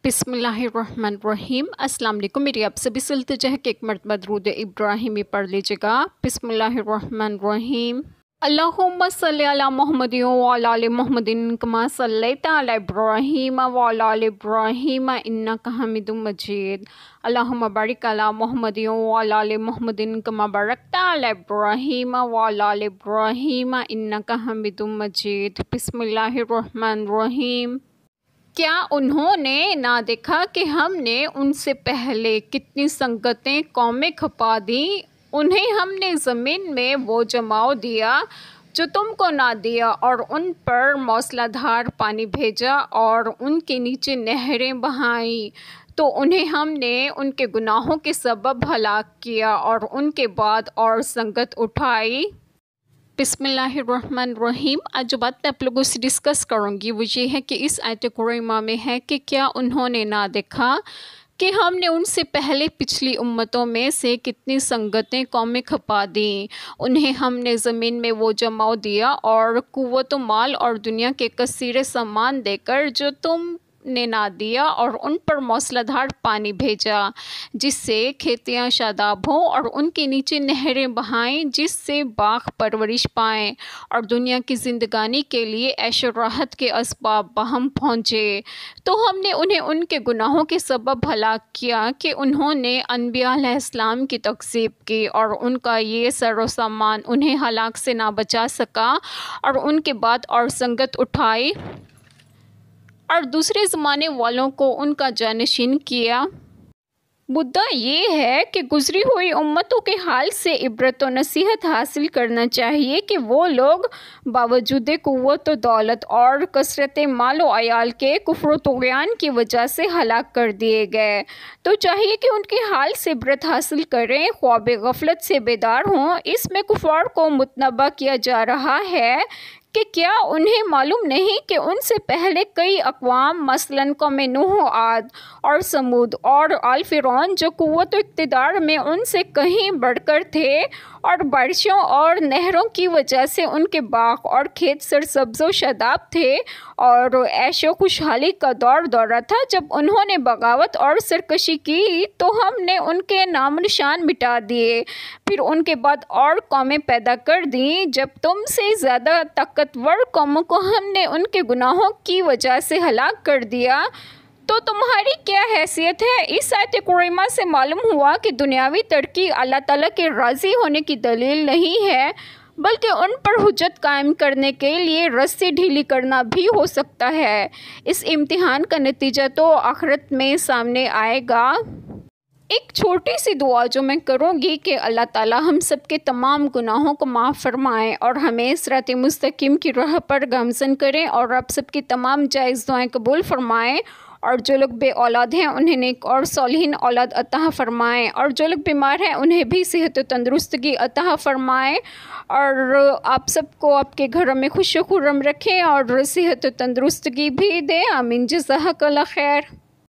بسم اللہ الرحمن الرحیم۔ السلام علیکم۔ میری آپ سبھی سے التجا ہے کہ ایک مرتبہ درود ابراہیمی پڑھ لیجیے گا۔ بسم اللہ الرحمن الرحیم۔ اللہم صلی علی محمد وعلی آل محمد کما صلیت علی ابراہیم وعلی آل ابراہیم انک حمید مجید۔ اللہم بارک علی محمد وعلی آل محمد کما بارکت علی ابراہیم وعلی آل ابراہیم انک حمید مجید۔ بسم اللہ الرحمن الرحیم۔ کیا انہوں نے نہ دیکھا کہ ہم نے ان سے پہلے کتنی سنگتیں قومیں کھپا دیں؟ انہیں ہم نے زمین میں وہ جماؤ دیا جو تم کو نہ دیا، اور ان پر موسلا دھار پانی بھیجا اور ان کے نیچے نہریں بہائیں، تو انہیں ہم نے ان کے گناہوں کے سبب ہلاک کیا اور ان کے بعد اور سنگت اٹھائی۔ بسم اللہ الرحمن الرحیم۔ آج جو بات میں آپ لوگوں سے ڈسکس کروں گی وہ یہ ہے کہ اس آیت کریمہ میں ہے کہ کیا انہوں نے نہ دیکھا کہ ہم نے ان سے پہلے پچھلی امتوں میں سے کتنی سنگتیں قومیں کھپا دیں۔ انہیں ہم نے زمین میں وہ جماؤ دیا اور قوت و مال اور دنیا کے کثیر سامان دے کر جو تم نے نہ دیا، اور ان پر موسلا دھار پانی بھیجا جس سے کھیتیاں شاداب ہوں، اور ان کے نیچے نہریں بہائیں جس سے باغ پرورش پائیں، اور دنیا کی زندگانی کے لیے عیش و راحت کے اسباب باہم پہنچے۔ تو ہم نے انہیں ان کے گناہوں کے سبب ہلاک کیا کہ انہوں نے انبیاء علیہ السلام کی تکذیب کی، اور ان کا یہ سر و سامان انہیں ہلاک سے نہ بچا سکا، اور ان کے بعد اور سنگت اٹھائی اور دوسرے زمانے والوں کو ان کا جانشین کیا۔ مدعا یہ ہے کہ گزری ہوئی امتوں کے حال سے عبرت و نصیحت حاصل کرنا چاہیے کہ وہ لوگ باوجود قوت و دولت اور کثرت مال و عیال کے کفر و طغیان کی وجہ سے ہلاک کر دیے گئے، تو چاہیے کہ ان کے حال سے عبرت حاصل کریں، خواب غفلت سے بیدار ہوں۔ اس میں کفار کو متنبہ کیا جا رہا ہے کہ کیا انہیں معلوم نہیں کہ ان سے پہلے کئی اقوام مثلاً قوم نوح، عاد اور سمود اور آل فرعون جو قوت و اقتدار میں ان سے کہیں بڑھ کر تھے، اور بارشوں اور نہروں کی وجہ سے ان کے باغ اور کھیت سرسبز و شاداب تھے، اور عیش و خوشحالی کا دور دورہ تھا۔ جب انہوں نے بغاوت اور سرکشی کی تو ہم نے ان کے نام نشان مٹا دیے، پھر ان کے بعد اور قومیں پیدا کر دیں۔ جب تم سے زیادہ طاقتور قوموں کو ہم نے ان کے گناہوں کی وجہ سے ہلاک کر دیا، تو تمہاری کیا حیثیت ہے؟ اس آیت کریمہ سے معلوم ہوا کہ دنیاوی ترقی اللہ تعالیٰ کے راضی ہونے کی دلیل نہیں ہے، بلکہ ان پر حجت قائم کرنے کے لیے رسی ڈھیلی کرنا بھی ہو سکتا ہے۔ اس امتحان کا نتیجہ تو آخرت میں سامنے آئے گا۔ ایک چھوٹی سی دعا جو میں کروں گی کہ اللہ تعالیٰ ہم سب کے تمام گناہوں کو معاف فرمائیں اور ہمیں صراط مستقیم کی راہ پر گامزن کریں، اور آپ سب کی تمام جائز دعائیں قبول فرمائیں، اور جو لوگ بے اولاد ہیں انہیں نیک اور صالحین اولاد عطا فرمائیں، اور جو لوگ بیمار ہیں انہیں بھی صحت و تندرستگی عطا فرمائیں، اور آپ سب کو آپ کے گھروں میں خوش و خرم رکھیں اور صحت و تندرستگی بھی دیں۔ آمین۔ جزاک اللہ خیر۔